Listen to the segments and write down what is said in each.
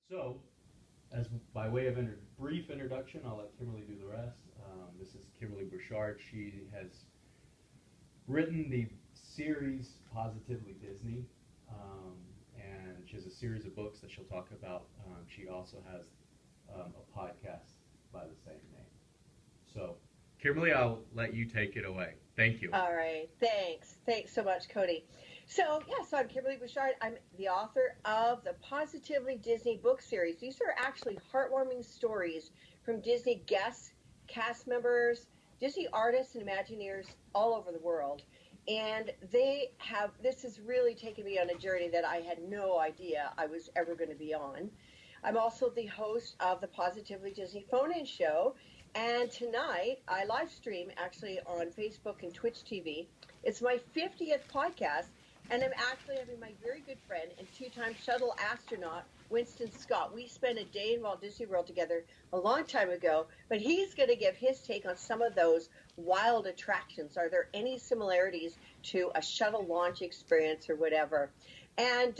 So, as by way of brief introduction, I'll let Kimberly do the rest. This is Kimberley Bouchard. She has written the series Positively Disney, and she has a series of books that she'll talk about. She also has a podcast by the same name. So, Kimberly, I'll let you take it away. Thank you. All right. Thanks. Thanks so much, Cody. So I'm Kimberly Bouchard. I'm the author of the Positively Disney book series. These are actually heartwarming stories from Disney guests, cast members, Disney artists, and Imagineers all over the world. And this has really taken me on a journey that I had no idea I was ever going to be on. I'm also the host of the Positively Disney phone-in show. And tonight, I live stream actually on Facebook and Twitch TV. It's my 50th podcast, and I'm actually having my very good friend and two-time shuttle astronaut, Winston Scott. We spent a day in Walt Disney World together a long time ago, but he's going to give his take on some of those wild attractions. Are there any similarities to a shuttle launch experience or whatever? And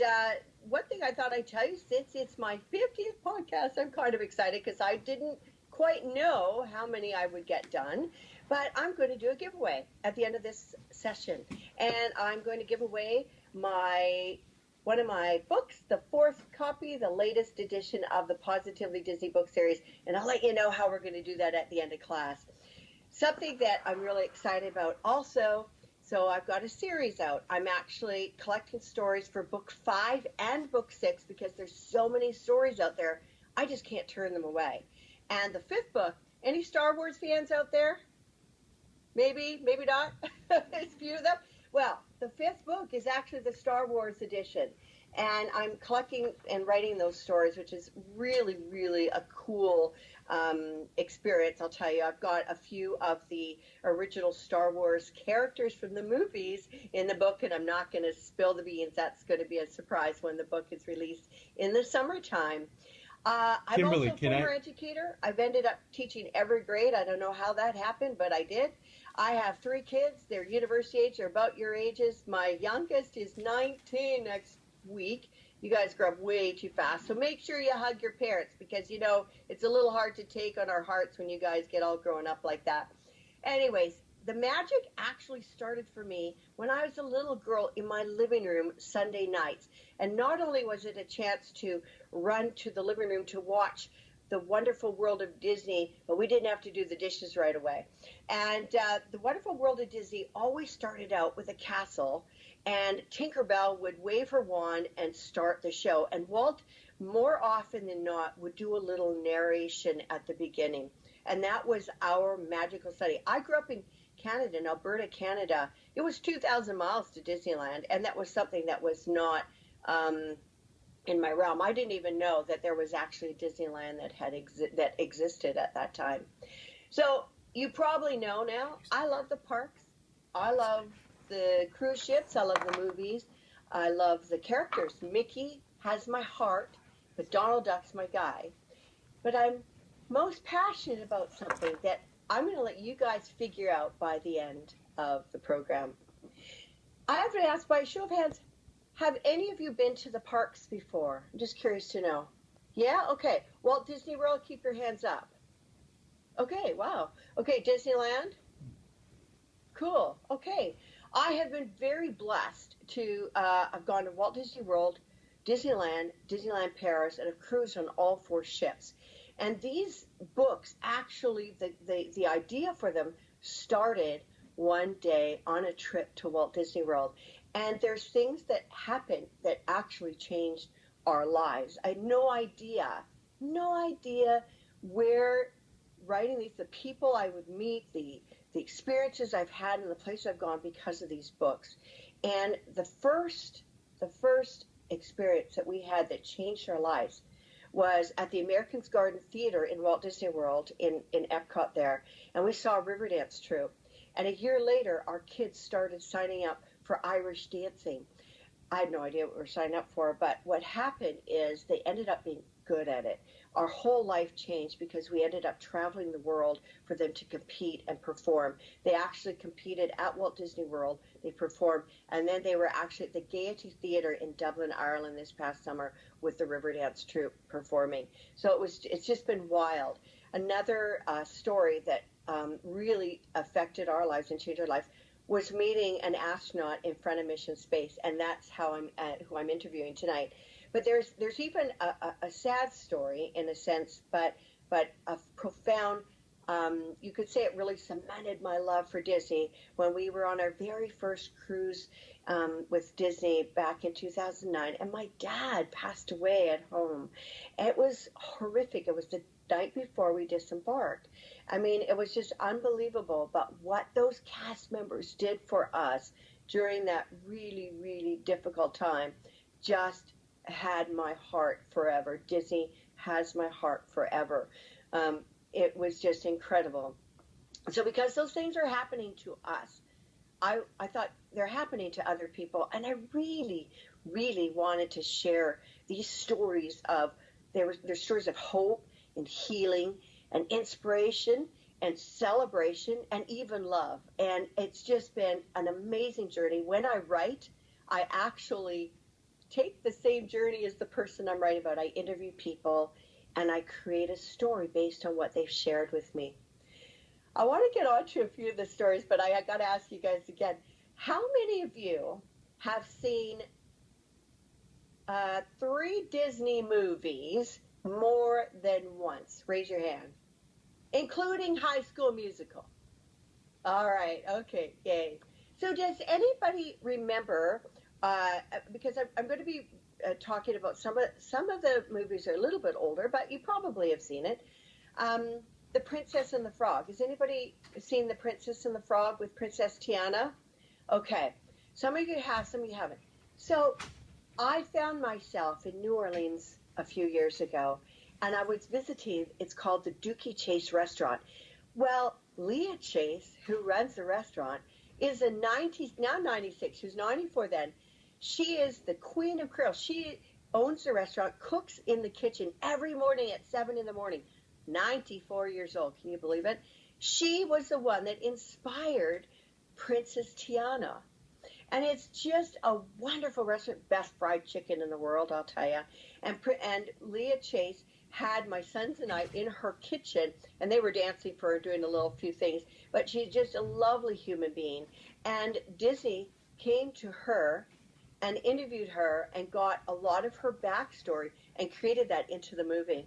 one thing I thought I'd tell you, since it's my 50th podcast, I'm kind of excited because I didn't quite know how many I would get done, but I'm going to do a giveaway at the end of this session, and I'm going to give away one of my books, the fourth copy, the latest edition of the Positively Disney book series, and I'll let you know how we're going to do that at the end of class. Something that I'm really excited about also, so I've got a series out. I'm actually collecting stories for book 5 and book 6 because there's so many stories out there, I just can't turn them away. And the fifth book, any Star Wars fans out there? Maybe, maybe not. There's a few of them. Well, the fifth book is actually the Star Wars edition. And I'm collecting and writing those stories, which is really, really a cool experience, I'll tell you. I've got a few of the original Star Wars characters from the movies in the book, and I'm not going to spill the beans. That's going to be a surprise when the book is released in the summertime. I'm Kimberly, also a former educator. I've ended up teaching every grade. I don't know how that happened, but I did. I have 3 kids. They're university age. They're about your ages. My youngest is 19 next week. You guys grow up way too fast. So make sure you hug your parents because, it's a little hard to take on our hearts when you guys get all grown up like that. Anyways, the magic actually started for me when I was a little girl in my living room Sunday nights. And not only was it a chance to run to the living room to watch the Wonderful World of Disney, but we didn't have to do the dishes right away. And the Wonderful World of Disney always started out with a castle, and Tinkerbell would wave her wand and start the show. And Walt, more often than not, would do a little narration at the beginning. And that was our magical study. I grew up in Canada, in Alberta, Canada. It was 2,000 miles to Disneyland, and that was something that was not in my realm. I didn't even know that there was actually a Disneyland that existed at that time. So you probably know now, I love the parks. I love the cruise ships. I love the movies. I love the characters. Mickey has my heart, but Donald Duck's my guy. But I'm most passionate about something that I'm going to let you guys figure out by the end of the program. I have to ask by a show of hands, have any of you been to the parks before? I'm just curious to know. Yeah? Okay. Walt Disney World, keep your hands up. Okay, wow. Okay, Disneyland? Cool. Okay. I have been very blessed to, I've gone to Walt Disney World, Disneyland, Disneyland Paris, and have cruised on all 4 ships. And these books, actually, the idea for them started one day on a trip to Walt Disney World. And there's things that happened that actually changed our lives. I had no idea where writing these, the people I would meet, the experiences I've had and the places I've gone because of these books. And the first experience that we had that changed our lives was at the Americans Garden Theater in Walt Disney World in Epcot there. And we saw a river dance troupe. And a year later, our kids started signing up for Irish dancing. I had no idea what we were signing up for, but what happened is they ended up being good at it. Our whole life changed because we ended up traveling the world for them to compete and perform. They actually competed at Walt Disney World, they performed, and then they were actually at the Gaiety Theatre in Dublin, Ireland this past summer with the Riverdance troupe performing. So it's just been wild. Another story that really affected our lives and changed our lives was meeting an astronaut in front of mission space, and that's how who I'm interviewing tonight. But there's even a sad story in a sense, but a profound. You could say it really cemented my love for Disney when we were on our very first cruise with Disney back in 2009, and my dad passed away at home. It was horrific. It was the night before we disembarked. I mean, it was just unbelievable. But what those cast members did for us during that really, really difficult time just had my heart forever. Disney has my heart forever. It was just incredible. So because those things are happening to us, I thought they're happening to other people. And I really, really wanted to share these stories of, there's stories of hope and healing and inspiration and celebration and even love. And it's just been an amazing journey. When I write, I actually take the same journey as the person I'm writing about. I interview people and I create a story based on what they've shared with me. I want to get on to a few of the stories, but I got to ask you guys again, how many of you have seen 3 Disney movies more than once? Raise your hand. Including High School Musical. All right, okay, yay. So does anybody remember, because I'm going to be talking about some of the movies are a little bit older, but you probably have seen it. The Princess and the Frog. Has anybody seen The Princess and the Frog with Princess Tiana? Okay, some of you have, some of you haven't. So I found myself in New Orleans a few years ago, and I was visiting, it's called the Dookie Chase Restaurant. Well, Leah Chase, who runs the restaurant, is now 96, she was 94 then. She is the queen of Creole. She owns the restaurant, cooks in the kitchen every morning at 7 in the morning. 94 years old, can you believe it? She was the one that inspired Princess Tiana. And it's just a wonderful restaurant, best fried chicken in the world, I'll tell you. And Leah Chase had my sons and I in her kitchen, and they were dancing for her, doing a few things. But she's just a lovely human being. And Disney came to her and interviewed her and got a lot of her backstory and created that into the movie.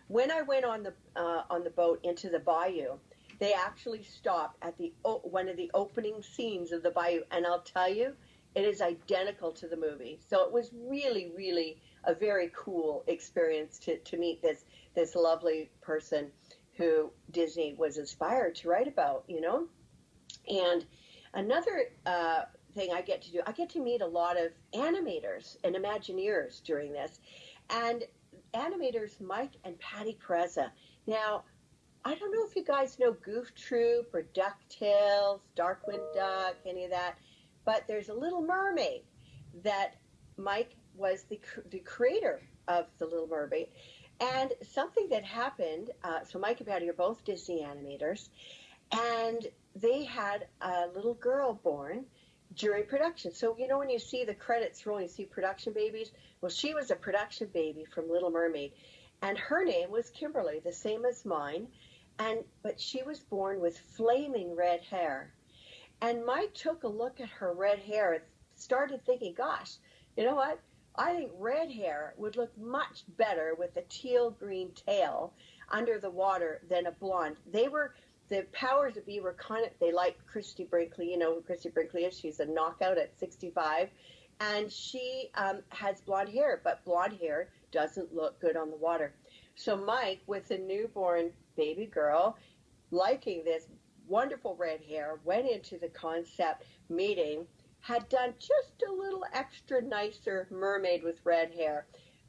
When I went on the boat into the bayou, they actually stopped at one of the opening scenes of the bayou, and I'll tell you, it is identical to the movie. So it was really, really a very cool experience to meet this lovely person who Disney was inspired to write about, you know. And another thing I get to meet a lot of animators and Imagineers during this, and animators Mike and Patty Pereza. Now, I don't know if you guys know Goof Troop or DuckTales, Darkwing Duck, any of that, but there's a Little Mermaid that Mike was the creator of the Little Mermaid. And something that happened, so Mike and Patty are both Disney animators, and they had a little girl born during production. So, you know, when you see the credits rolling, you see production babies. Well, she was a production baby from Little Mermaid, and her name was Kimberley, the same as mine. But she was born with flaming red hair. And Mike took a look at her red hair and started thinking, gosh, you know what? I think red hair would look much better with a teal green tail under the water than a blonde. The powers that be were they like Christy Brinkley. You know who Christy Brinkley is? She's a knockout at 65. And she has blonde hair, but blonde hair doesn't look good on the water. So Mike, with a newborn baby girl, liking this wonderful red hair, went into the concept meeting, had done just a little extra nicer mermaid with red hair,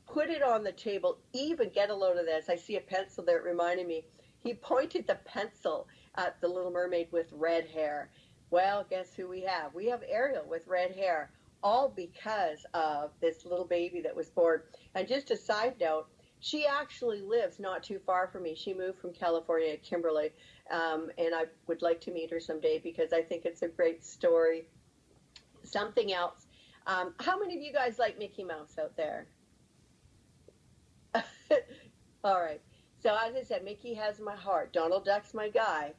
put it on the table, even get a load of this. I see a pencil there, it reminded me. He pointed the pencil at the Little Mermaid with red hair. Well, guess who we have? We have Ariel with red hair. all because of this little baby that was born. And just a side note, she actually lives not too far from me. She moved from California to Kimberley, and I would like to meet her someday because I think it's a great story. Something else. How many of you guys like Mickey Mouse out there? All right. So as I said, Mickey has my heart. Donald Duck's my guy.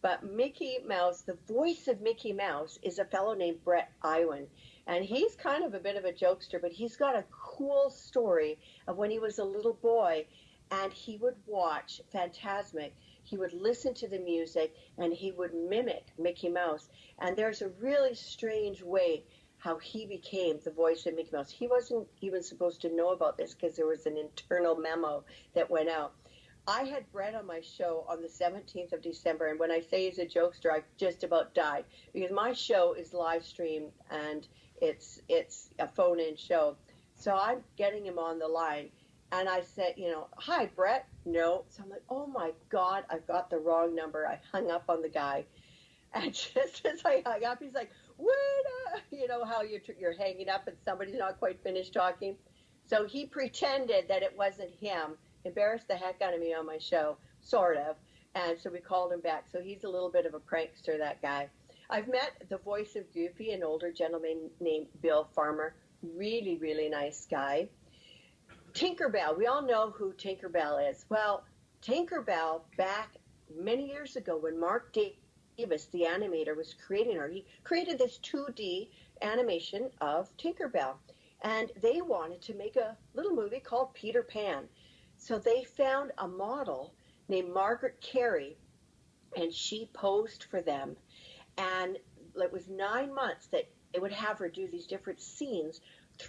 But Mickey Mouse, the voice of Mickey Mouse is a fellow named Brett Iwan. And he's kind of a bit of a jokester, but he's got a cool story of when he was a little boy and he would watch Fantasmic. He would listen to the music and he would mimic Mickey Mouse. And there's a really strange way how he became the voice of Mickey Mouse. He wasn't even supposed to know about this because there was an internal memo that went out. I had Brett on my show on the 17th of December, and when I say he's a jokester, I just about died because my show is live streamed and it's a phone-in show. So I'm getting him on the line, and I said, hi, Brett. No. So I'm like, oh my God, I've got the wrong number. I hung up on the guy, and just as I hung up, he's like, wait, how you're hanging up and somebody's not quite finished talking. So he pretended that it wasn't him. Embarrassed the heck out of me on my show, sort of. And so we called him back. So he's a little bit of a prankster, that guy. I've met the voice of Goofy, an older gentleman named Bill Farmer. Really, really nice guy. Tinkerbell. We all know who Tinkerbell is. Well, Tinkerbell, back many years ago when Mark Davis, the animator, was creating her, he created this 2D animation of Tinkerbell. And they wanted to make a little movie called Peter Pan. So they found a model named Margaret Carey, and she posed for them. And it was 9 months that they would have her do these different scenes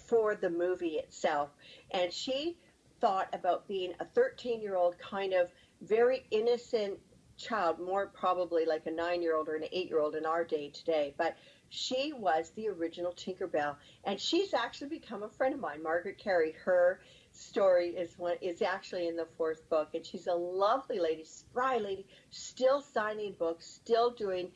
for the movie itself. And she thought about being a 13-year-old kind of very innocent child, more probably like a 9-year-old or an 8-year-old in our day today. But she was the original Tinkerbell. And she's actually become a friend of mine, Margaret Carey. Her story is actually in the 4th book, and she's a lovely lady, spry lady, still signing books, still doing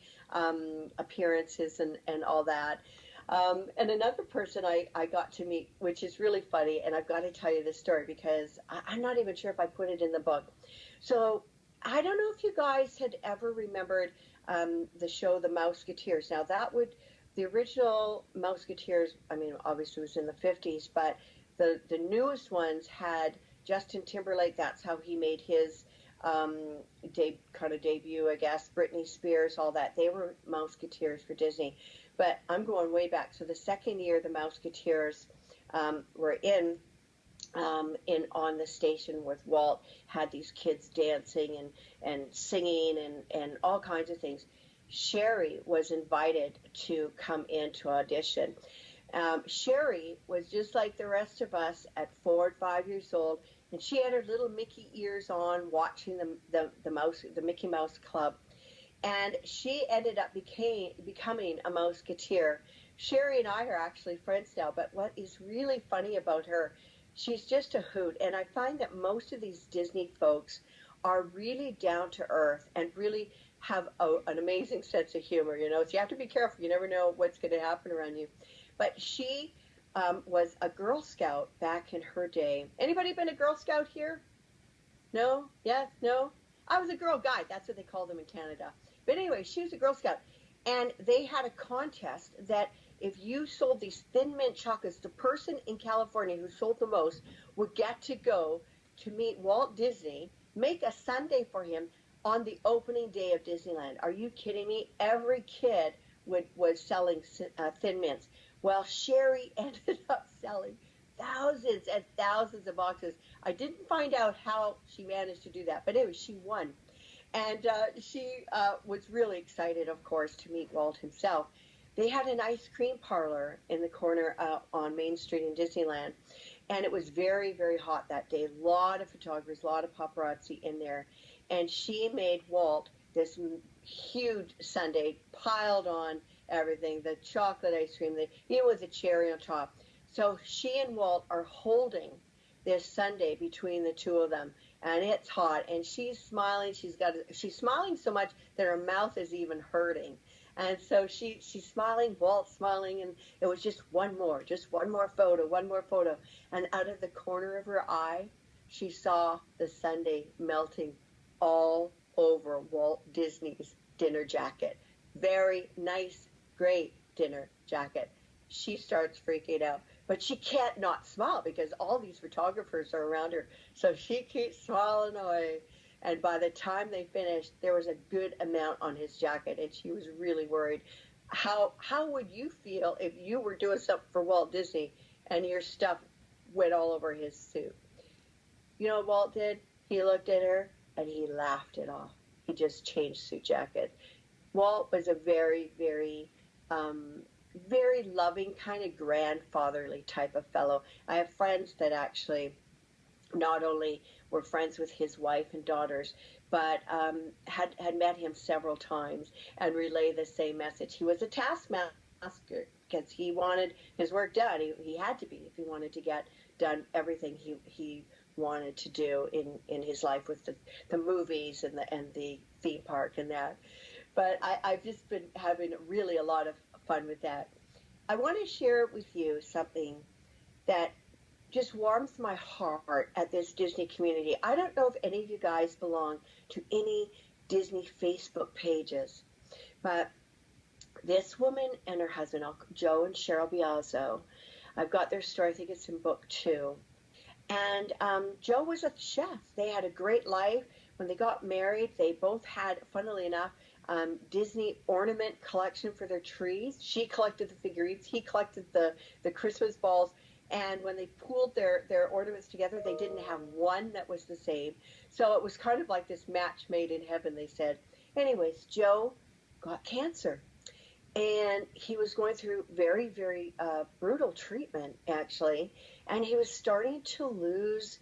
appearances and all that. And another person I got to meet, which is really funny, and I've got to tell you this story because I'm not even sure if I put it in the book. So I don't know if you guys had ever remembered the show The Mouseketeers. Now the original Mouseketeers, I mean, obviously it was in the 50s, but the newest ones had Justin Timberlake. That's how he made his debut, I guess. Britney Spears, all that. They were Mouseketeers for Disney. But I'm going way back. So the second year the Mouseketeers were in on the station with Walt, had these kids dancing and singing and all kinds of things. Sherry was invited to come in to audition. Sherry was just like the rest of us at 4 and 5 years old, and she had her little Mickey ears on, watching the Mickey Mouse Club, and she ended up becoming a Mouseketeer. Sherry and I are actually friends now, but what is really funny about her, she's just a hoot, and I find that most of these Disney folks are really down to earth and really have an amazing sense of humor, so you have to be careful. You never know what's going to happen around you. But she was a Girl Scout back in her day. Anybody been a Girl Scout here? No? Yes? No? I was a Girl Guide. That's what they call them in Canada. But anyway, she was a Girl Scout. And they had a contest that if you sold these Thin Mint chocolates, the person in California who sold the most would get to go to meet Walt Disney, make a sundae for him on the opening day of Disneyland. Are you kidding me? Every kid was selling Thin Mints. Well, Sherry ended up selling thousands and thousands of boxes. I didn't find out how she managed to do that, but anyway, she won. And she was really excited, of course, to meet Walt himself. They had an ice cream parlor in the corner on Main Street in Disneyland, and it was very, very hot that day. A lot of photographers, a lot of paparazzi in there. And she made Walt this huge sundae piled on everything, the chocolate ice cream, with the cherry on top. So she and Walt are holding this sundae between the two of them, and it's hot, and she's smiling. She's smiling so much that her mouth is even hurting. And so she's smiling, Walt's smiling, and it was just one more photo, one more photo. And out of the corner of her eye, she saw the sundae melting all over Walt Disney's dinner jacket. Very nice, great dinner jacket. She starts freaking out, but she can't not smile because all these photographers are around her. So she keeps smiling away. And by the time they finished, there was a good amount on his jacket, and she was really worried. How would you feel if you were doing something for Walt Disney and your stuff went all over his suit? You know what Walt did? He looked at her and he laughed it off. He just changed suit jacket. Walt was a very, very, very loving, kind of grandfatherly type of fellow. I have friends that actually not only were friends with his wife and daughters, but had met him several times and relayed the same message. He was a taskmaster because he wanted his work done. He had to be if he wanted to get done everything he wanted to do in his life with the movies and the theme park and that. But I've just been having really a lot of fun with that. I want to share with you something that just warms my heart at this Disney community. I don't know if any of you guys belong to any Disney Facebook pages, but this woman and her husband, Joe and Cheryl Biazzo, I've got their story. I think it's in book 2. And Joe was a chef. They had a great life. When they got married, they both had, funnily enough, Disney ornament collection for their trees. She collected the figurines. He collected the Christmas balls. And when they pooled their ornaments together, they didn't have one that was the same. So it was kind of like this match made in heaven, they said. Anyways, Joe got cancer. And he was going through very, very brutal treatment, actually. And he was starting to lose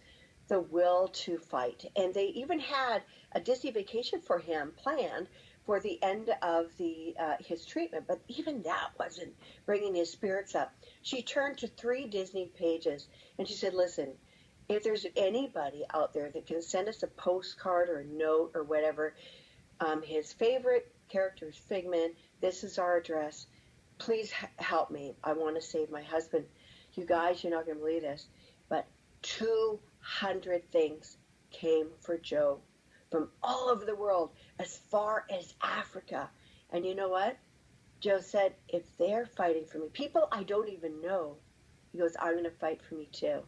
the will to fight. And they even had a Disney vacation for him planned for the end of his treatment. But even that wasn't bringing his spirits up. She turned to 3 Disney pages, and she said, listen, if there's anybody out there that can send us a postcard or a note or whatever, his favorite character is Figment. This is our address. Please help me. I want to save my husband. You guys, you're not going to believe this, but 200 things came for Joe from all over the world, as far as Africa. And you know what? Joe said, if they're fighting for me, people I don't even know, he goes, I'm going to fight for me too.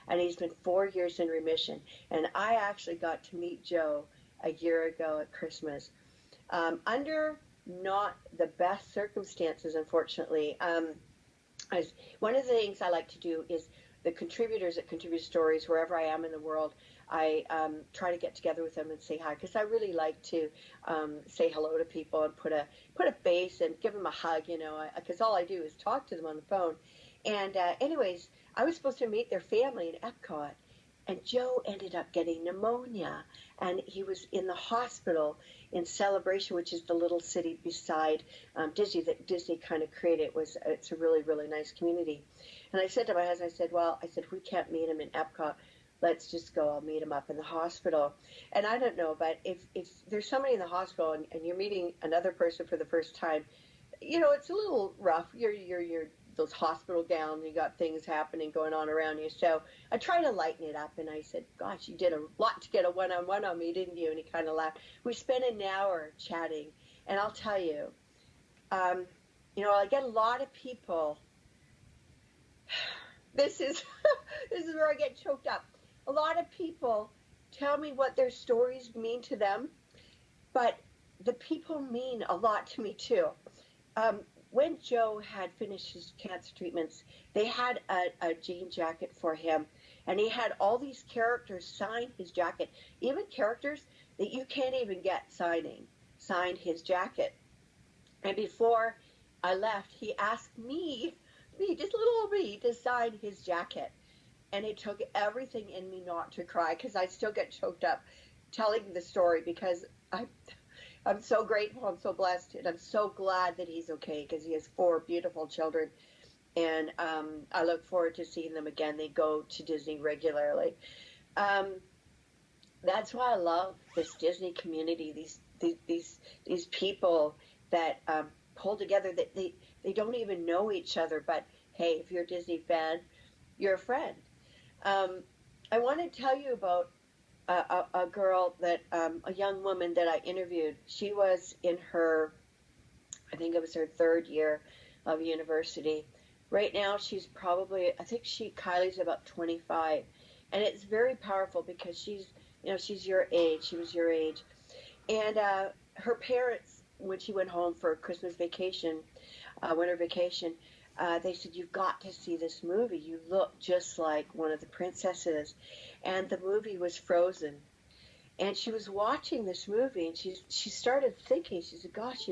And he's been 4 years in remission. And I actually got to meet Joe a year ago at Christmas. Under not the best circumstances, unfortunately. One of the things I like to do is the contributors that contribute stories, wherever I am in the world, I try to get together with them and say hi, because I really like to say hello to people and put a face and give them a hug, because all I do is talk to them on the phone. And anyways, I was supposed to meet their family in Epcot, and Joe ended up getting pneumonia, and he was in the hospital in Celebration, which is the little city beside Disney that Disney kind of created. It's a really, really nice community. And I said to my husband, I said, we can't meet him in Epcot. Let's just go. I'll meet him up in the hospital. And I don't know, but if there's somebody in the hospital and you're meeting another person for the first time, it's a little rough. You're those hospital gowns, you got things happening going on around you. So I try to lighten it up, and I said, gosh, you did a lot to get a one-on-one on me, didn't you? And he kind of laughed. We spent an hour chatting, and I'll tell you, I get a lot of people. This is where I get choked up. A lot of people tell me what their stories mean to them, but the people mean a lot to me too. When Joe had finished his cancer treatments, they had a jean jacket for him, and he had all these characters sign his jacket, even characters that you can't even get signed his jacket. And before I left, he asked me, just little old me, to sign his jacket. And it took everything in me not to cry, because I still get choked up telling the story, because I'm so grateful, I'm so blessed, and I'm so glad that he's okay, because he has 4 beautiful children, and I look forward to seeing them again. They go to Disney regularly. That's why I love this Disney community, these people that pulled together that they don't even know each other, but hey, if you're a Disney fan, you're a friend. Um, I want to tell you about a girl that, a young woman that I interviewed. She was in her, I think it was her third year of university. Right now, she's probably, I think Kylie's about 25. And it's very powerful because she's your age. She was your age. And her parents, when she went home for Christmas vacation, winter vacation, they said, "You've got to see this movie. You look just like one of the princesses." And the movie was Frozen. And she was watching this movie, and she started thinking. She said, "Gosh,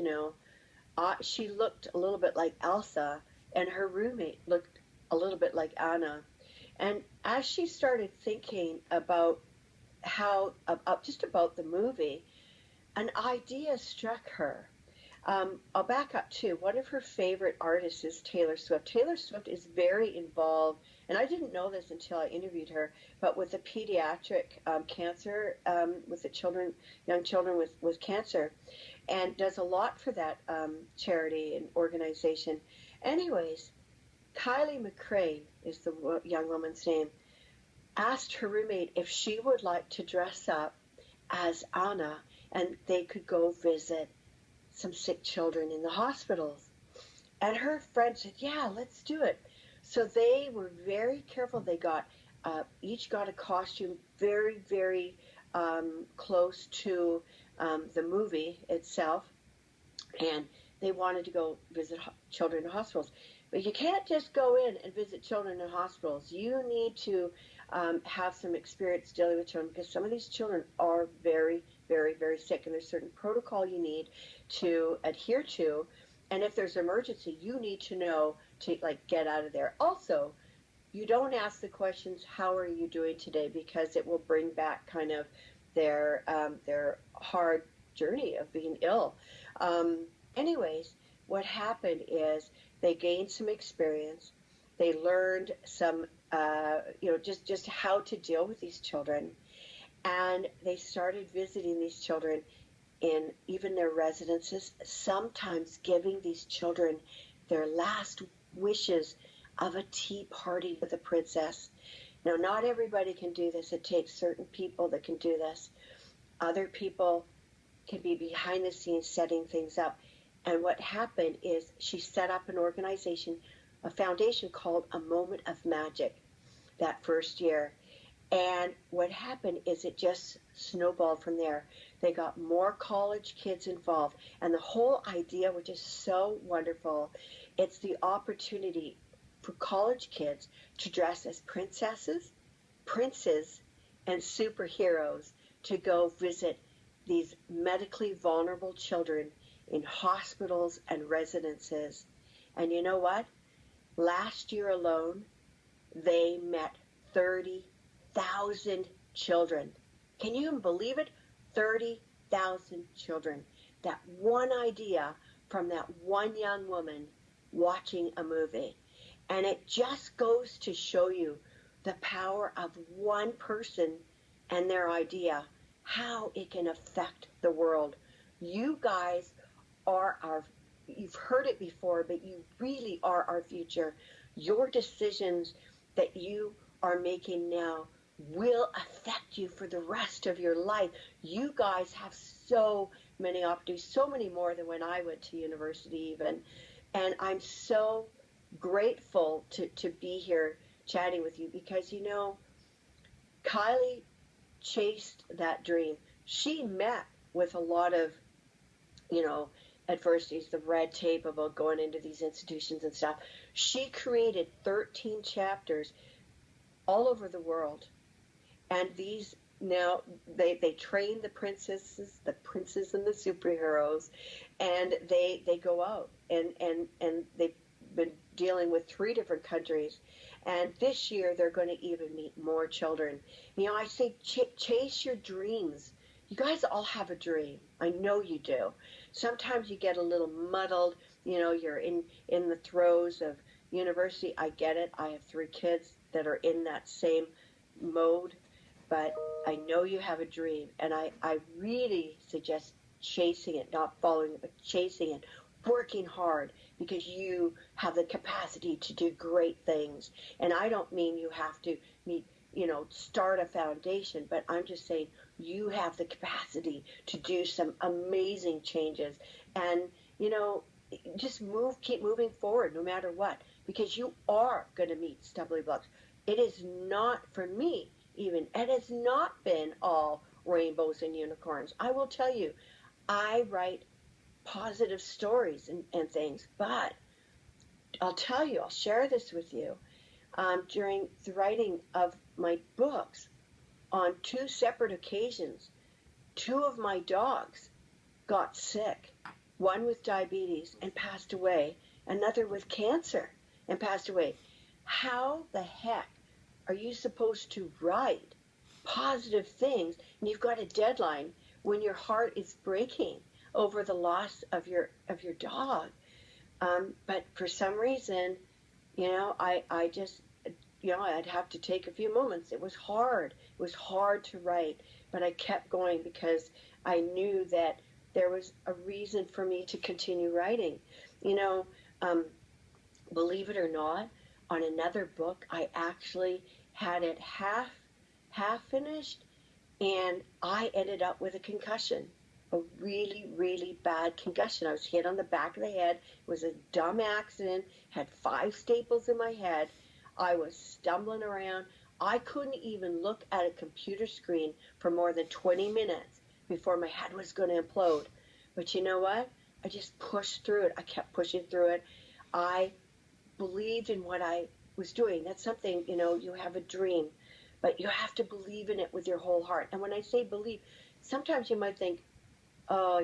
she looked a little bit like Elsa, and her roommate looked a little bit like Anna." And as she started thinking about just about the movie, an idea struck her. I'll back up too. One of her favorite artists is Taylor Swift. Taylor Swift is very involved, and I didn't know this until I interviewed her, but with the pediatric cancer, with the young children with cancer, and does a lot for that charity and organization. Anyways, Kylie McCrae is the young woman's name, asked her roommate if she would like to dress up as Anna and they could go visit some sick children in the hospitals. And her friend said, "Yeah, let's do it." So they were very careful. They each got a costume very, very close to the movie itself. And they wanted to go visit children in hospitals. But you can't just go in and visit children in hospitals. You need to have some experience dealing with children, because some of these children are very, very, very sick, and there's certain protocol you need to adhere to. And if there's an emergency, you need to know to get out of there. Also, you don't ask the questions, "How are you doing today?" because it will bring back kind of their hard journey of being ill. Anyways, what happened is they gained some experience. They learned some, just how to deal with these children. And they started visiting these children in even their residences, sometimes giving these children their last wishes of a tea party with a princess. Now, not everybody can do this. It takes certain people that can do this. Other people can be behind the scenes setting things up. And what happened is she set up an organization, a foundation called A Moment of Magic that first year. And what happened is it just snowballed from there. They got more college kids involved. And the whole idea, which is so wonderful, it's the opportunity for college kids to dress as princesses, princes, and superheroes to go visit these medically vulnerable children in hospitals and residences. And you know what? Last year alone, they met 30,000 children. Can you even believe it? 30,000 children. That one idea from that one young woman watching a movie. And it just goes to show you the power of one person and their idea, how it can affect the world. You guys are you've heard it before, but you really are our future. Your decisions that you are making now will affect you for the rest of your life. You guys have so many opportunities, so many more than when I went to university even. And I'm so grateful to be here chatting with you, because, Kylie chased that dream. She met with a lot of, adversities, the red tape about going into these institutions and stuff. She created 13 chapters all over the world. And these now, they train the princesses, the princes and the superheroes, and they go out and they've been dealing with 3 different countries. And this year they're going to even meet more children. I say chase your dreams. You guys all have a dream. I know you do. Sometimes you get a little muddled. You're in the throes of university. I get it. I have 3 kids that are in that same mode. But I know you have a dream. And I really suggest chasing it, not following it, but chasing it. working hard because you have the capacity to do great things. And I don't mean you have to meet, start a foundation, but I'm just saying you have the capacity to do some amazing changes. And, just keep moving forward no matter what, because you are going to meet stumbling blocks. It is not, for me, even, it has not been all rainbows and unicorns. I will tell you, I write positive stories and things, but I'll tell you, I'll share this with you. During the writing of my books, on two separate occasions, two of my dogs got sick. One with diabetes and passed away, another with cancer and passed away. How the heck are you supposed to write positive things and you've got a deadline when your heart is breaking over the loss of your dog? But for some reason, I just, I'd have to take a few moments. It was hard. It was hard to write, but I kept going because I knew that there was a reason for me to continue writing. Believe it or not, on another book, I actually had it half finished, and I ended up with a concussion, a really, really bad concussion. I was hit on the back of the head. It was a dumb accident, had 5 staples in my head. I was stumbling around. I couldn't even look at a computer screen for more than 20 minutes before my head was going to implode. But you know what? I just pushed through it. I kept pushing through it. I believed in what I was doing. That's something, you have a dream, but you have to believe in it with your whole heart. And when I say believe, sometimes you might think, oh,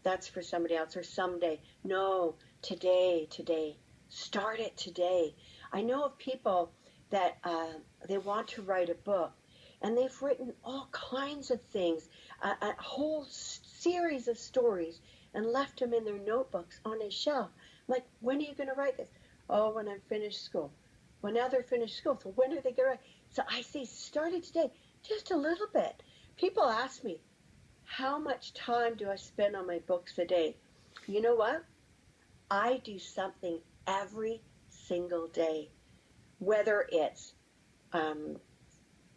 that's for somebody else or someday. No, today. Start it today. I know of people that they want to write a book, and they've written all kinds of things, a whole series of stories, and left them in their notebooks on a shelf. I'm like, when are you going to write this? Oh, when I'm finished school. Well, now they're finished school, so when are they going to write? So I say, start it today, just a little bit. People ask me, how much time do I spend on my books a day? You know what? I do something every single day, whether it's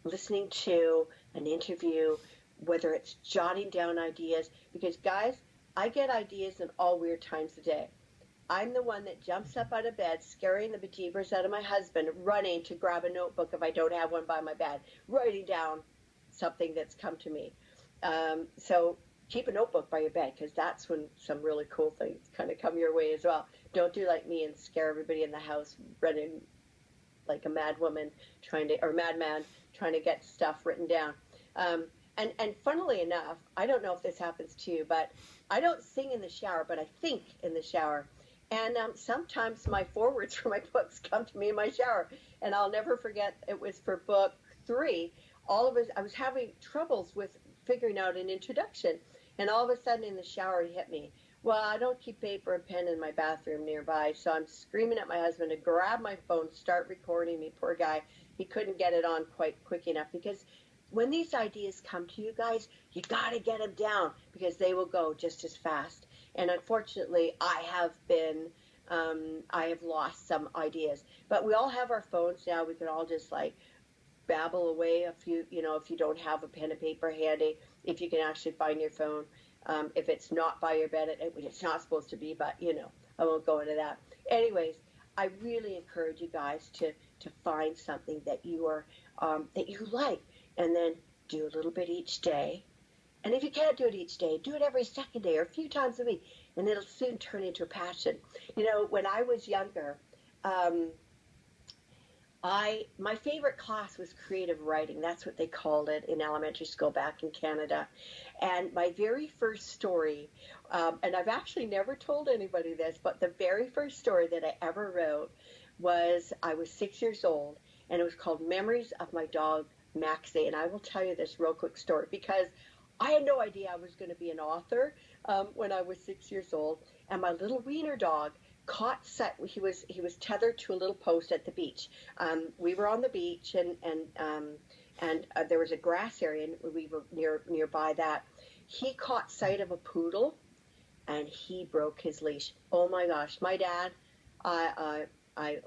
listening to an interview, whether it's jotting down ideas, because guys, I get ideas in all weird times of day. I'm the one that jumps up out of bed, scaring the bejeebers out of my husband, running to grab a notebook if I don't have one by my bed, writing down something that's come to me. So keep a notebook by your bed, because that's when some really cool things kind of come your way as well. Don't do like me and scare everybody in the house, running like a mad woman or madman trying to get stuff written down. And funnily enough, I don't know if this happens to you, but I don't sing in the shower, but I think in the shower. And sometimes my forwards for my books come to me in my shower. And I'll never forget, it was for book 3. I was having troubles with figuring out an introduction. And all of a sudden in the shower, it hit me. Well, I don't keep paper and pen in my bathroom nearby, so I'm screaming at my husband to grab my phone, start recording me. Poor guy. He couldn't get it on quite quick enough, because when these ideas come to you guys, you got to get them down, because they will go just as fast. And unfortunately, I have lost some ideas. But we all have our phones now. We can all just like babble away if you don't have a pen and paper handy, if you can actually find your phone. If it's not by your bed, it's not supposed to be, but I won't go into that. Anyways, I really encourage you guys to find something that you are that you like, and then do a little bit each day. And if you can't do it each day, do it every second day or a few times a week, and it'll soon turn into a passion. When I was younger, my favorite class was creative writing. That's what they called it in elementary school back in Canada. And my very first story, and I've actually never told anybody this, but the very first story that I ever wrote was, I was 6 years old, and it was called Memories of My Dog, Maxie. And I will tell you this real quick story, because I had no idea I was going to be an author when I was 6 years old. And my little wiener dog caught sight. He was tethered to a little post at the beach. We were on the beach, and there was a grass area, and we were nearby that. He caught sight of a poodle and he broke his leash. Oh my gosh, my dad, I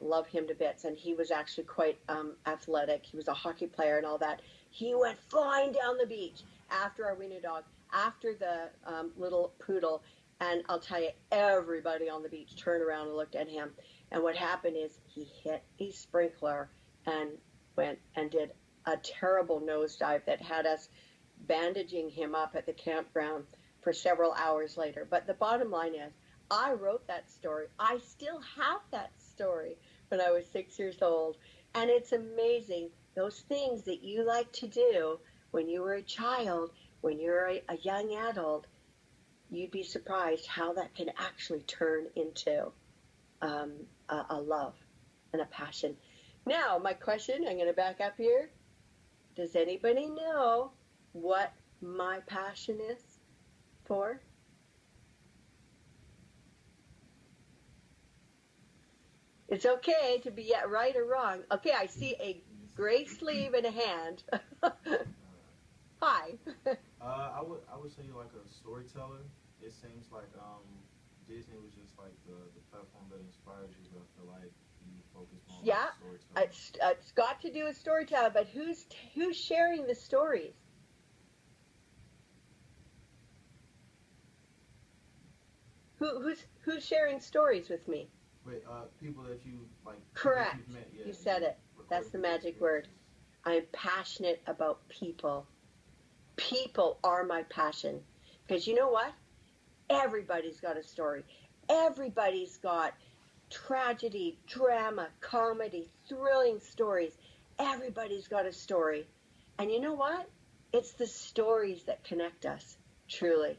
love him to bits, and he was actually quite athletic. He was a hockey player and all that. He went flying down the beach after our wiener dog, after the little poodle, and I'll tell you, everybody on the beach turned around and looked at him. And what happened is he hit a sprinkler and went and did a terrible nosedive that had us bandaging him up at the campground for several hours later. But the bottom line is, I wrote that story. I still have that story when I was 6 years old. And it's amazing, those things that you like to do when you were a child, when you're a young adult, you'd be surprised how that can actually turn into a love and a passion. Now, my question, I'm going to back up here. Does anybody know what my passion is for? It's okay to be right or wrong. Okay, I see a gray sleeve and a hand. Hi. I would say like a storyteller. It seems like Disney was just like the platform that inspired you, but I feel like you focus more Yeah, on storytelling. it's got to do with storytelling, but who's sharing the stories? Who's sharing stories with me? Wait, people that you like, Correct. that you've met, yeah, You said it. That's the magic word. I'm passionate about people. People are my passion. Because you know what? Everybody's got a story. Everybody's got tragedy, drama, comedy, thrilling stories. Everybody's got a story. And you know what? It's the stories that connect us, truly.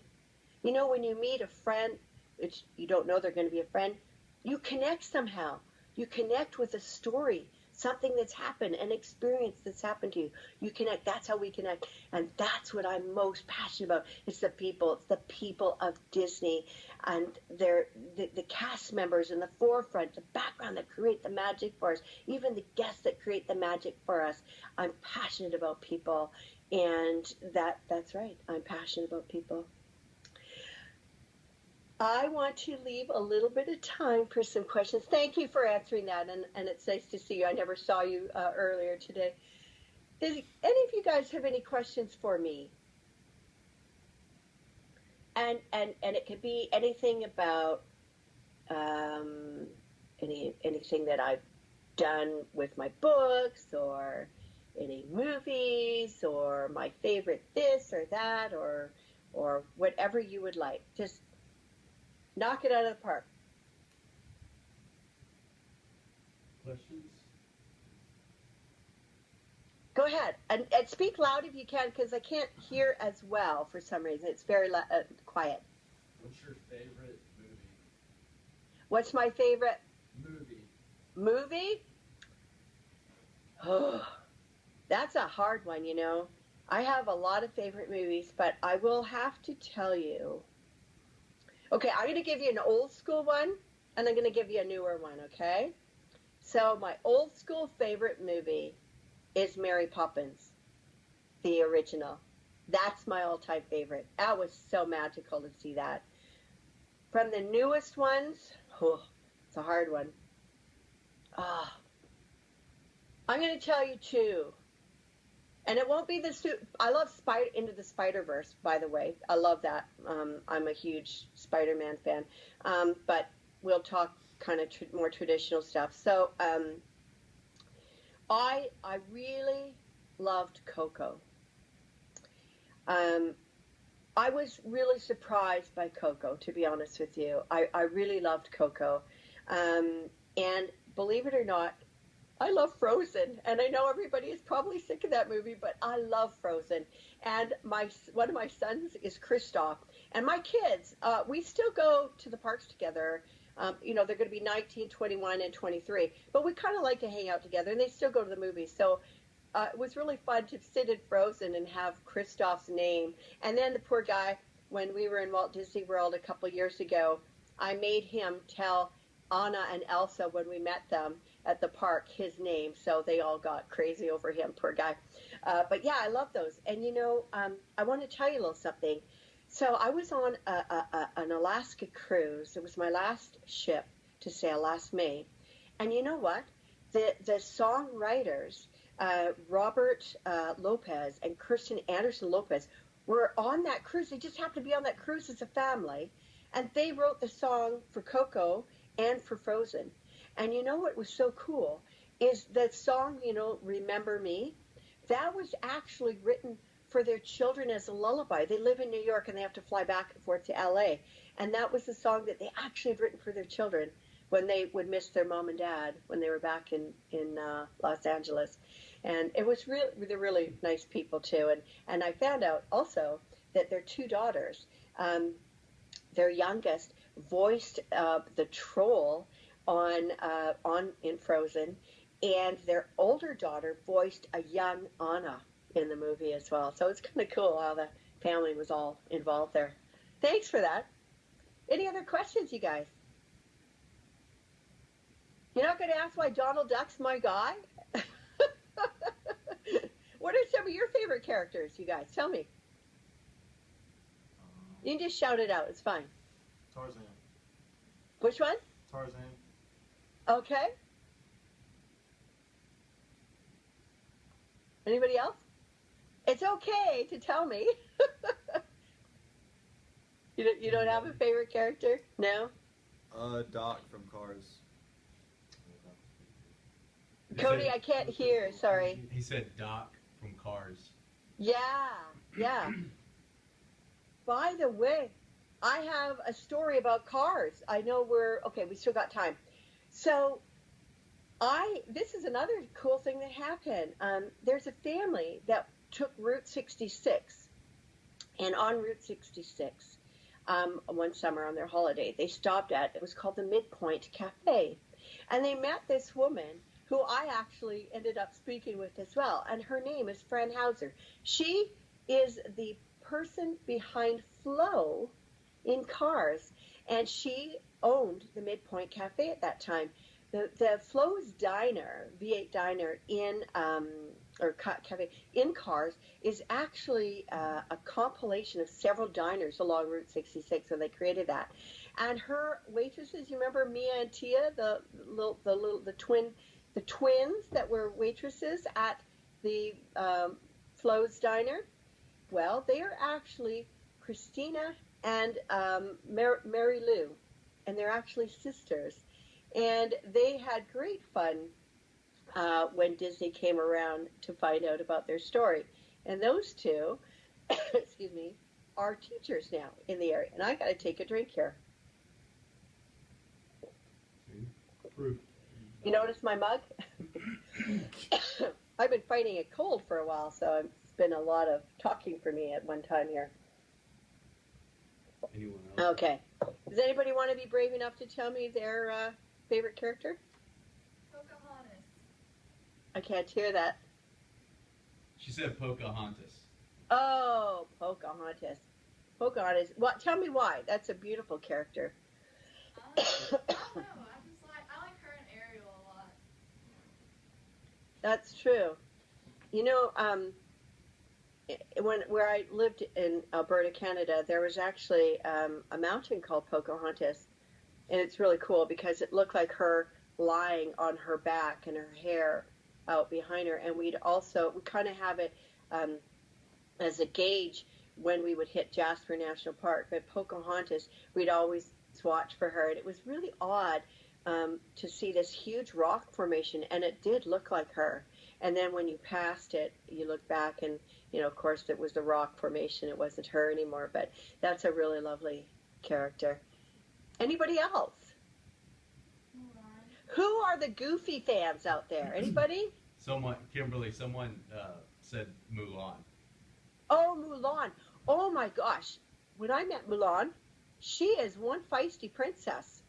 You know, when you meet a friend, which you don't know they're going to be a friend, you connect somehow. You connect with a story, something that's happened, an experience that's happened to you. You connect. That's how we connect. And that's what I'm most passionate about. It's the people. It's the people of Disney. And they're the cast members in the forefront, the background that create the magic for us, even the guests that create the magic for us. I'm passionate about people. And that's right. I'm passionate about people. I want to leave a little bit of time for some questions. Thank you for answering that, and it's nice to see you. I never saw you earlier today. Does any of you guys have any questions for me? And it could be anything about anything that I've done with my books, or any movies, or my favorite this or that, or whatever you would like. Just knock it out of the park. Questions? Go ahead. And speak loud if you can, because I can't hear as well for some reason. It's very quiet. What's your favorite movie? What's my favorite Movie. Oh, that's a hard one, you know. I have a lot of favorite movies, but I will have to tell you. Okay, I'm going to give you an old school one, and I'm going to give you a newer one, okay? So my old school favorite movie is Mary Poppins, the original. That's my all-time favorite. That was so magical to see that. From the newest ones, it's a hard one. I'm going to tell you two. And it won't be I love Into the Spider-Verse, by the way. I love that. I'm a huge Spider-Man fan. But we'll talk kind of more traditional stuff. So I really loved Coco. I was really surprised by Coco, to be honest with you. I really loved Coco. And believe it or not, I love Frozen, and I know everybody is probably sick of that movie, but I love Frozen. And one of my sons is Kristoff, and my kids, we still go to the parks together. You know, they're going to be 19, 21, and 23, but we kind of like to hang out together, and they still go to the movies. So it was really fun to sit in Frozen and have Kristoff's name. And then the poor guy, when we were in Walt Disney World a couple years ago, I made him tell Anna and Elsa, when we met them at the park, his name, so they all got crazy over him, poor guy. But yeah, I love those. And you know, I want to tell you a little something. So I was on an Alaska cruise. It was my last ship to sail last May. And you know what? The songwriters, Robert Lopez and Kirsten Anderson Lopez, were on that cruise. They just happened to be on that cruise as a family. And they wrote the song for Coco and for Frozen. And you know what was so cool is that song, Remember Me, that was actually written for their children as a lullaby. They live in New York and they have to fly back and forth to LA. And that was the song that they actually had written for their children when they would miss their mom and dad when they were back in Los Angeles. And it was really, they're really nice people too. And I found out also that their two daughters, their youngest voiced the troll on in Frozen, and their older daughter voiced a young Anna in the movie as well. So it's kind of cool how the family was all involved there. Thanks for that. Any other questions, you guys? You're not going to ask why Donald Duck's my guy? What are some of your favorite characters, you guys? Tell me. You can just shout it out. It's fine. Tarzan. Which one? Tarzan. Okay. Anybody else? It's okay to tell me. You don't have a favorite character? No? Doc from Cars. Cody, I can't hear. Sorry. He said Doc from Cars. Yeah. By the way, I have a story about cars. I know we still got time. So this is another cool thing that happened. There's a family that took Route 66, and on Route 66, one summer on their holiday, they stopped at, it was called the Midpoint Cafe, and they met this woman who I actually ended up speaking with as well, and her name is Fran Hauser. She is the person behind Flo in Cars, and she owned the Midpoint Cafe at that time. The Flo's Diner, V8 Diner cafe in Cars is actually a compilation of several diners along Route 66 when they created that. And her waitresses, you remember Mia and Tia, the twins that were waitresses at the Flo's Diner? Well, they are actually Christina and Mary Lou, and they're actually sisters. And they had great fun when Disney came around to find out about their story. And those two, excuse me, are teachers now in the area. And I got to take a drink here. Proof. You notice my mug? I've been fighting a cold for a while, so it's been a lot of talking for me at one time here. Anyone else? Okay. Does anybody want to be brave enough to tell me their favorite character? Pocahontas. I can't hear that. She said Pocahontas. Oh, Pocahontas. Pocahontas. What? Tell me why. That's a beautiful character. I don't know. I like her and Ariel a lot. That's true. You know, where I lived in Alberta, Canada, there was actually a mountain called Pocahontas, and it's really cool because it looked like her lying on her back and her hair out behind her, and we kind of have it as a gauge when we would hit Jasper National Park. But Pocahontas, we'd always watch for her, and it was really odd to see this huge rock formation, and it did look like her. And then when you passed it, you look back and, of course, it was the rock formation. It wasn't her anymore, but that's a really lovely character. Anybody else? Mulan. Who are the Goofy fans out there? Anybody? Kimberly, someone said Mulan. Oh, Mulan. Oh, my gosh. When I met Mulan, she is one feisty princess.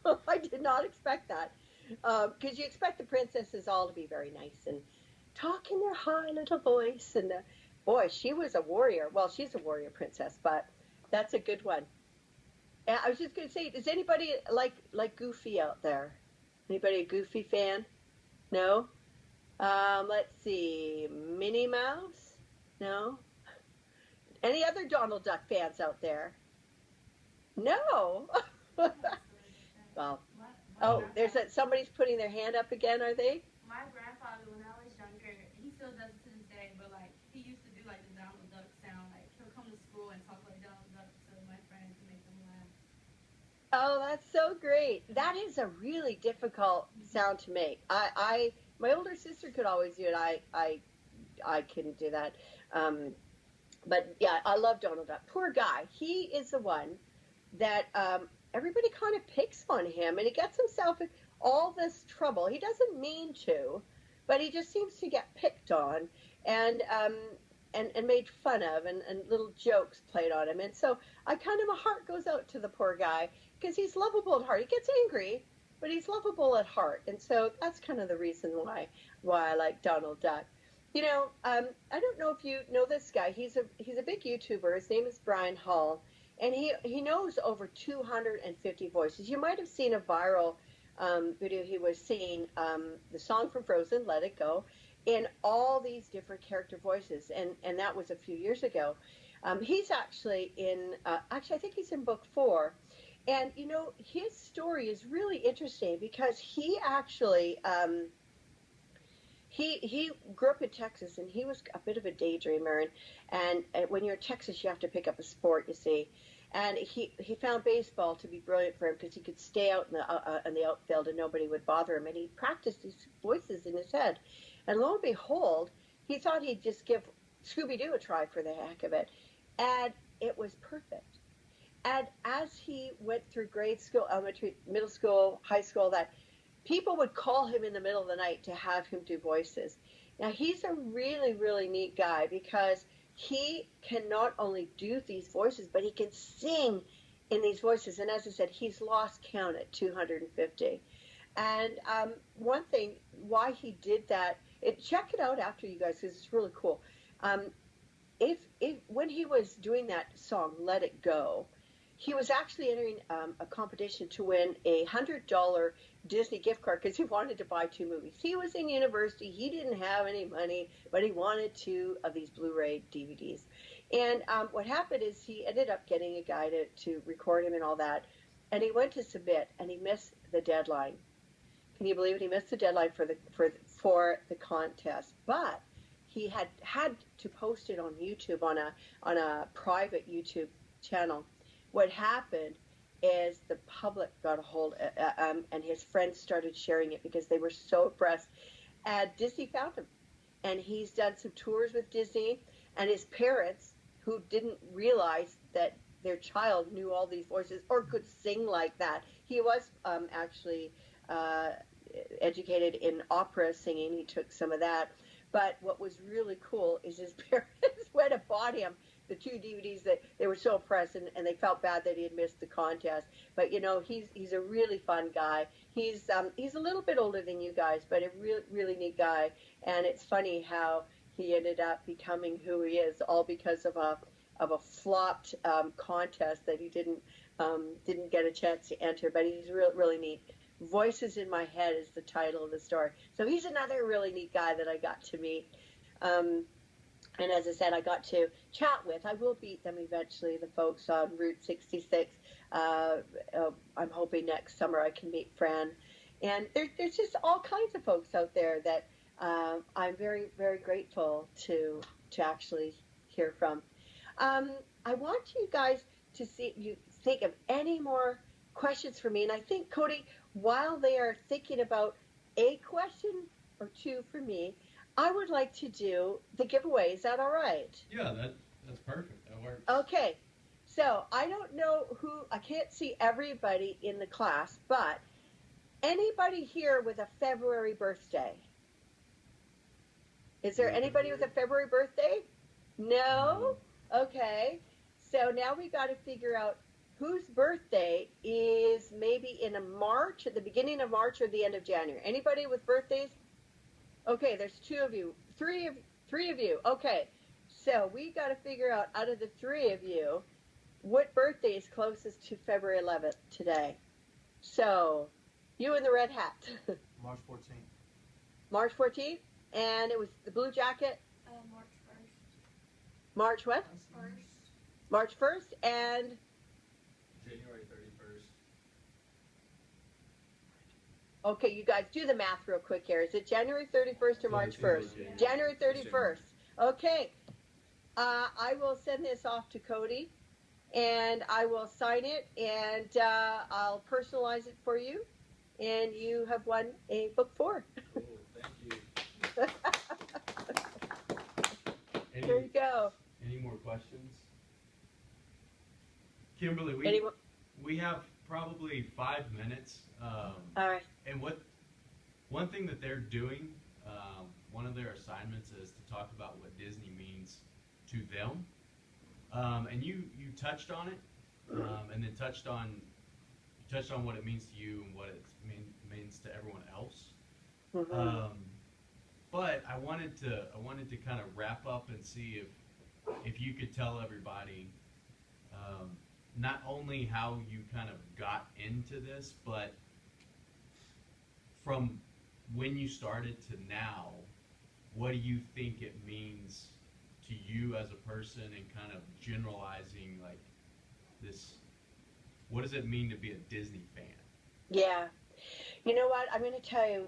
I did not expect that. Because you expect the princesses all to be very nice and talk in their high little voice. And boy, she was a warrior. Well, she's a warrior princess, but that's a good one. And I was just going to say, does anybody like Goofy out there? Anybody a Goofy fan? No? Let's see. Minnie Mouse? No? Any other Donald Duck fans out there? No. Well, oh, there's that. Somebody's putting their hand up again. Are they? My grandfather, when I was younger, he still does it to this day, but like he used to do like the Donald Duck sound. Like he'll come to school and talk like Donald Duck to my friends to make them laugh. Oh, that's so great. That is a really difficult sound to make. My older sister could always do it. I couldn't do that. But yeah, I love Donald Duck. Poor guy. He is the one that everybody kind of picks on him, and he gets himself in all this trouble. He doesn't mean to, but he just seems to get picked on and made fun of, and little jokes played on him. And so my heart goes out to the poor guy because he's lovable at heart. He gets angry, but he's lovable at heart. And so that's kind of the reason why I like Donald Duck. You know, I don't know if you know this guy. He's a big YouTuber. His name is Brian Hall, and he knows over 250 voices. You might have seen a viral video. He was singing the song from Frozen, Let It Go, in all these different character voices, and that was a few years ago. He's actually I think he's in book 4, and you know, his story is really interesting because he actually he grew up in Texas, and he was a bit of a daydreamer, and when you're in Texas, you have to pick up a sport, you see. And he found baseball to be brilliant for him because he could stay out in the outfield and nobody would bother him. And he practiced these voices in his head. And lo and behold, he thought he'd just give Scooby-Doo a try for the heck of it. And it was perfect. And as he went through grade school, elementary, middle school, high school, that people would call him in the middle of the night to have him do voices. Now, he's a really, really neat guy because he can not only do these voices, but he can sing in these voices. And as I said, he's lost count at 250. And one thing, why he did that, check it out after, you guys, because it's really cool. When he was doing that song, Let It Go, he was actually entering a competition to win a $100 Disney gift card because he wanted to buy 2 movies. He was in university. He didn't have any money, but he wanted 2 of these Blu-ray DVDs. And what happened is he ended up getting a guy to record him and all that. And he went to submit, and he missed the deadline. Can you believe it? He missed the deadline for the contest. But he had to post it on YouTube, on a private YouTube channel. What happened is the public got a hold, and his friends started sharing it because they were so impressed. And Disney found him, and he's done some tours with Disney. And his parents, who didn't realize that their child knew all these voices or could sing like that. He was actually educated in opera singing. He took some of that. But what was really cool is his parents went and bought him the 2 DVDs that they were so impressed, and they felt bad that he had missed the contest. But you know, he's a really fun guy. He's a little bit older than you guys, but a really neat guy. And it's funny how he ended up becoming who he is, all because of a flopped contest that he didn't get a chance to enter. But he's really neat. Voices in My Head is the title of the story. So he's another really neat guy that I got to meet. And as I said, I got to chat with. I will meet them eventually, the folks on Route 66. I'm hoping next summer I can meet Fran. And there's just all kinds of folks out there that I'm very, very grateful to actually hear from. I want you guys to see if you think of any more questions for me. And I think, Cody, while they are thinking about a question or 2 for me, I would like to do the giveaway. Is that all right? Yeah, that's perfect. That works. Okay. So I don't know I can't see everybody in the class, but anybody here with a February birthday? Is there anybody with a February birthday? No? Okay. So now we got to figure out whose birthday is maybe in March, at the beginning of March or the end of January. Anybody with birthdays? Okay, there's 2 of you. 3 of you. Okay. So we got to figure out of the 3 of you, what birthday is closest to February 11th today. So, you in the red hat. March 14th. March 14th? And it was the blue jacket? March 1st. March what? 1st. March 1st and January 31st. okay, you guys do the math real quick here. Is it January 31st or March 1st? January 31st. Okay. I will send this off to Cody, and I will sign it, and I'll personalize it for you, and you have won a book 4. Cool, thank you. There you go. Any more questions? Kimberly, we have probably 5 minutes. All right. And one thing that they're doing, one of their assignments is to talk about what Disney means to them. And you touched on it, and then touched on what it means to you and what it means to everyone else. Mm-hmm. But I wanted to kind of wrap up and see if you could tell everybody not only how you kind of got into this, but from when you started to now, what do you think it means to you as a person, and kind of generalizing like this, what does it mean to be a Disney fan? Yeah. You know what? I'm going to tell you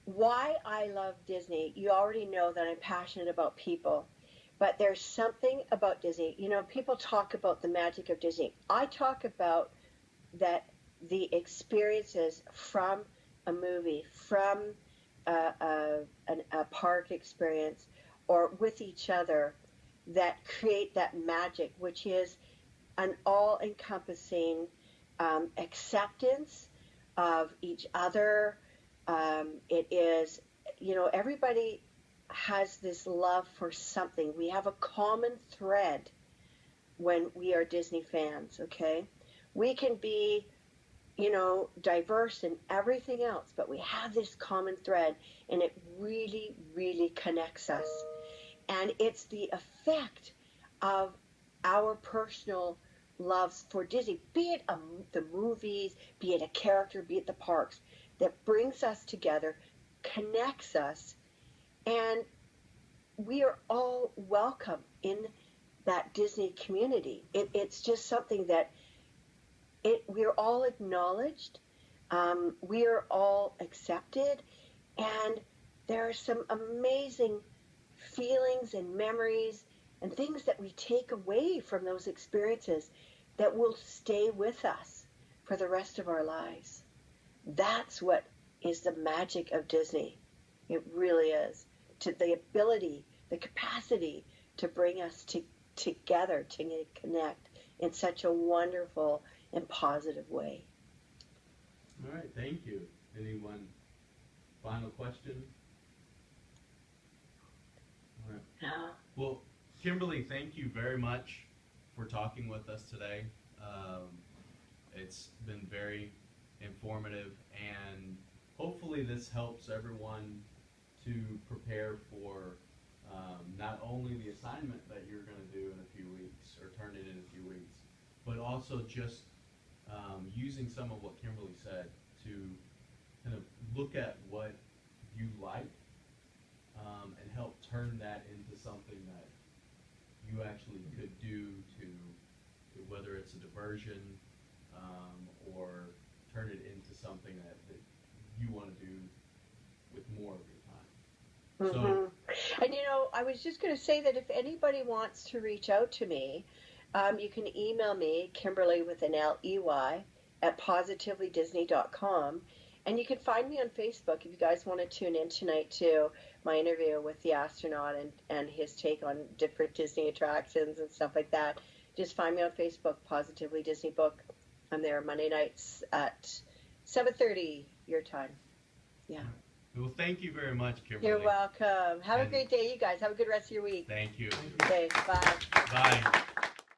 why I love Disney. You already know that I'm passionate about people, but there's something about Disney. You know, people talk about the magic of Disney. I talk about that the experiences from a movie, from a park experience, or with each other, that create that magic, which is an all-encompassing acceptance of each other. It is, you know, everybody has this love for something. We have a common thread when we are Disney fans, okay? We can be, you know, diverse in everything else, but we have this common thread, and it really, really connects us. And it's the effect of our personal loves for Disney, be it the movies, be it a character, be it the parks, that brings us together, connects us, and we are all welcome in that Disney community. It's just something that we're all acknowledged, we are all accepted, and there are some amazing feelings and memories and things that we take away from those experiences that will stay with us for the rest of our lives. That's what is the magic of Disney. It really is. To the ability, the capacity to bring us together, to connect in such a wonderful and positive way. All right, thank you. Anyone final question? All right. No. Well, Kimberly, thank you very much for talking with us today. It's been very informative, and hopefully this helps everyone to prepare for not only the assignment that you're going to do in a few weeks, or turn it in a few weeks, but also just using some of what Kimberly said to kind of look at what you like and help turn that into something that you actually could do to whether it's a diversion or turn it into something that you want to do with more of your time. Mm-hmm. And you know, I was just going to say that if anybody wants to reach out to me, you can email me, Kimberly with an L-E-Y, at positivelydisney.com. And you can find me on Facebook if you guys want to tune in tonight to my interview with the astronaut and his take on different Disney attractions and stuff like that. Just find me on Facebook, Positively Disney Book. I'm there Monday nights at 7:30 your time. Yeah. Well, thank you very much, Kimberly. You're welcome. Have a great day, you guys. Have a good rest of your week. Thank you. Okay, bye. Bye.